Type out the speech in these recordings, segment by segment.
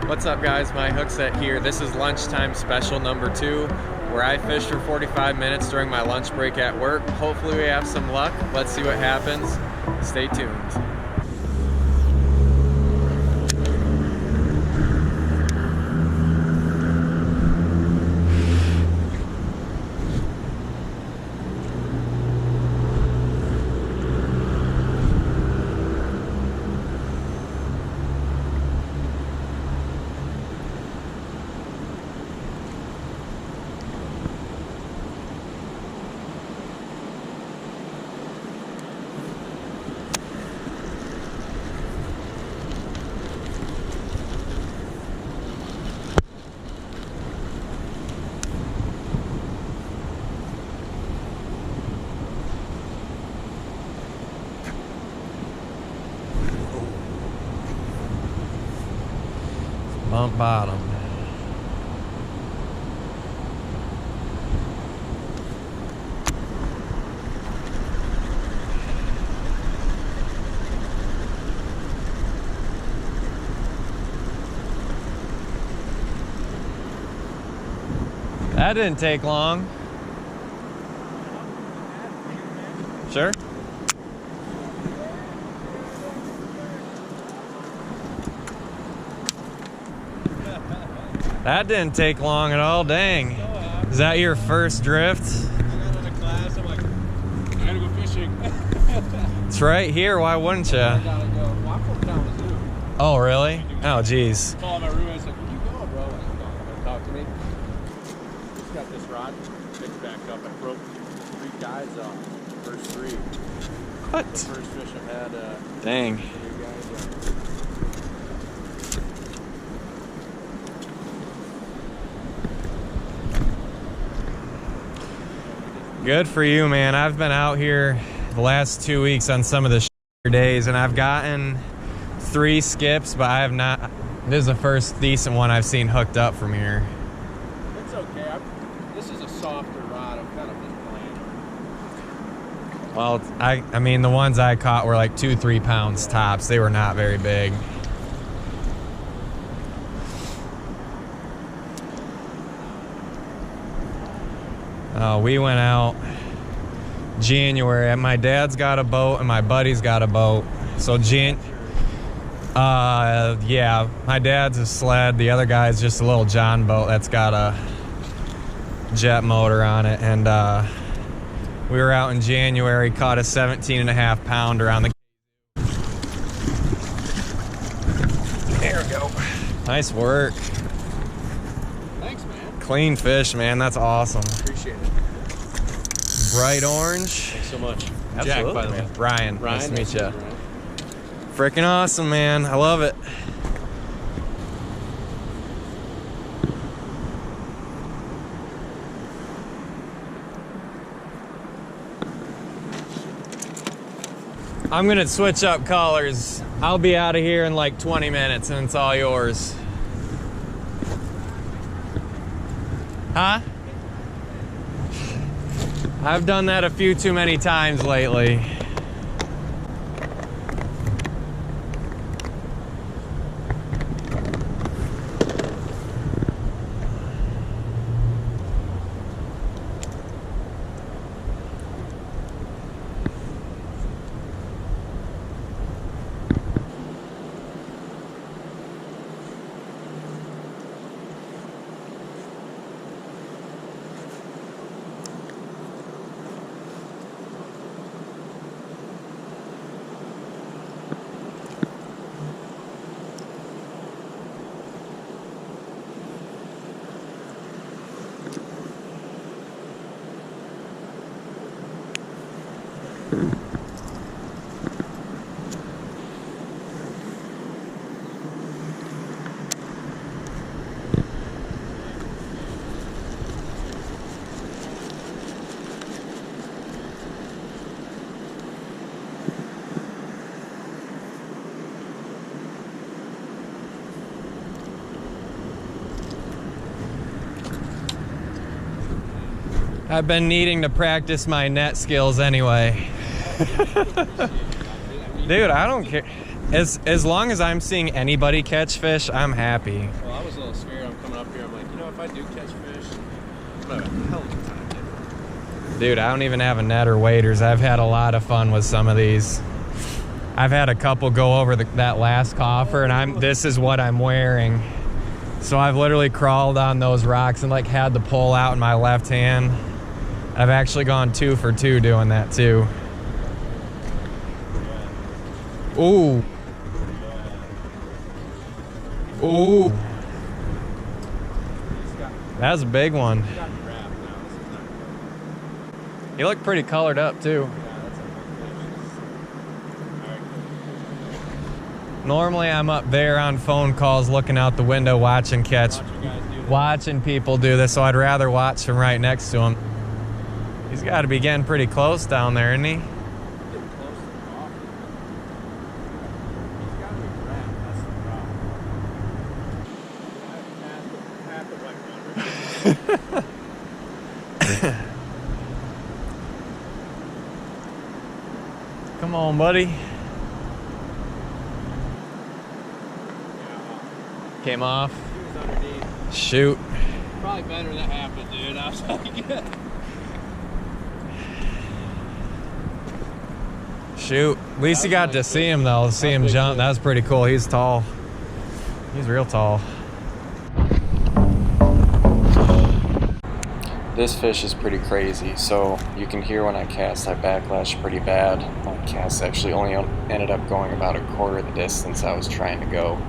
What's up guys, my hook set here. This is lunchtime special number 2, where I fished for 45 minutes during my lunch break at work. Hopefully we have some luck. Let's see what happens. Stay tuned. Bump bottom. That didn't take long. Sure. That didn't take long at all, dang. Is that your first drift? I got out of class, I'm like, I gotta go fishing. It's right here, why wouldn't you? I gotta go. Well, I'm from Kalamazoo. Oh, really? Oh, geez. I called my roommate, I was like, where you going, bro? And he's gonna talk to me. Just got this rod picked back up. I broke 3 guides off, the first 3. What? The first fish I've had, Dang. 3 guides off. Good for you, man. I've been out here the last 2 weeks on some of the days, and I've gotten 3 skips, but I have not. This is the first decent one I've seen hooked up from here. It's okay. This is a softer rod. I'm kind of just playing. Well, I mean, the ones I caught were like 2-3 pounds tops. They were not very big. We went out January. My dad's got a boat and my buddy's got a boat. So yeah, my dad's a sled. The other guy's just a little John boat that's got a jet motor on it. And we were out in January, caught a 17.5 pounder on the. There we go. Nice work. Thanks, man. Clean fish, man. That's awesome. Appreciate it. Bright orange. Thanks so much. Absolutely, Jack, by the way. Ryan. Nice to meet you. Ryan. Freaking awesome, man. I love it. I'm gonna switch up colors. I'll be out of here in like 20 minutes and it's all yours. Huh? I've done that a few too many times lately. I've been needing to practice my net skills anyway. Dude, I don't care. As long as I'm seeing anybody catch fish, I'm happy. Well, I was a little scared. I'm coming up here. I'm like, you know, if I do catch fish, I'm gonna have a hell of a time getting it. Dude, I don't even have a net or waders. I've had a lot of fun with some of these. I've had a couple go over that last coffer, and this is what I'm wearing. So I've literally crawled on those rocks and like had the pole out in my left hand. I've actually gone 2 for 2 doing that too. Ooh. Ooh. That's a big one. You look pretty colored up too. Normally I'm up there on phone calls looking out the window watching people do this, so I'd rather watch from right next to him. He's got to be getting pretty close down there, isn't he? Come on, buddy. Came off. He was underneath. Shoot. Probably better that happened, dude. I was like, shoot. At least you got to see him though. See him jump. That was pretty cool. He's tall. He's real tall. This fish is pretty crazy, so you can hear when I cast, I backlash pretty bad. My cast actually only ended up going about 1/4 the distance I was trying to go.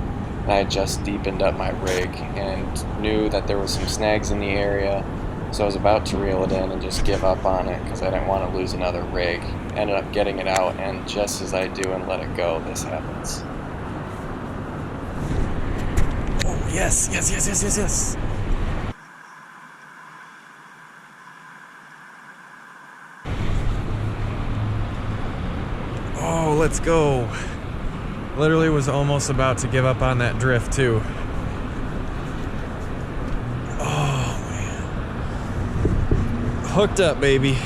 And I had just deepened up my rig and knew that there was some snags in the area, so I was about to reel it in and just give up on it because I didn't want to lose another rig. Ended up getting it out, and just as I do and let it go, this happens. Oh, yes, yes, yes, yes, yes, yes. Oh, let's go. Literally was almost about to give up on that drift too. Oh man. Hooked up, baby.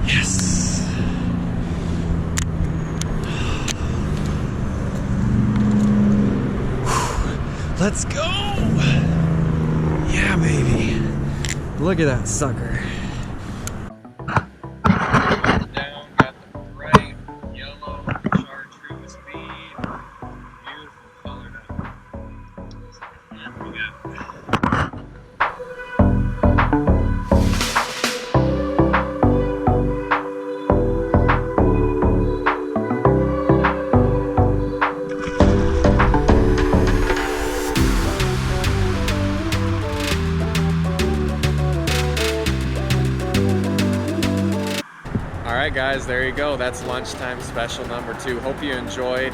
Yes. Let's go. Yeah, baby. Look at that sucker. Down, got the bright yellow chartreuse bead. Beautiful colored up. There we go. Alright guys, there you go. That's lunchtime special number 2. Hope you enjoyed.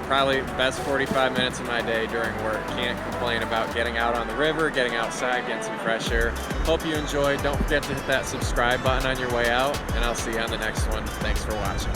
Probably best 45 minutes of my day during work. Can't complain about getting out on the river, getting outside, getting some fresh air. Hope you enjoyed. Don't forget to hit that subscribe button on your way out, and I'll see you on the next one. Thanks for watching.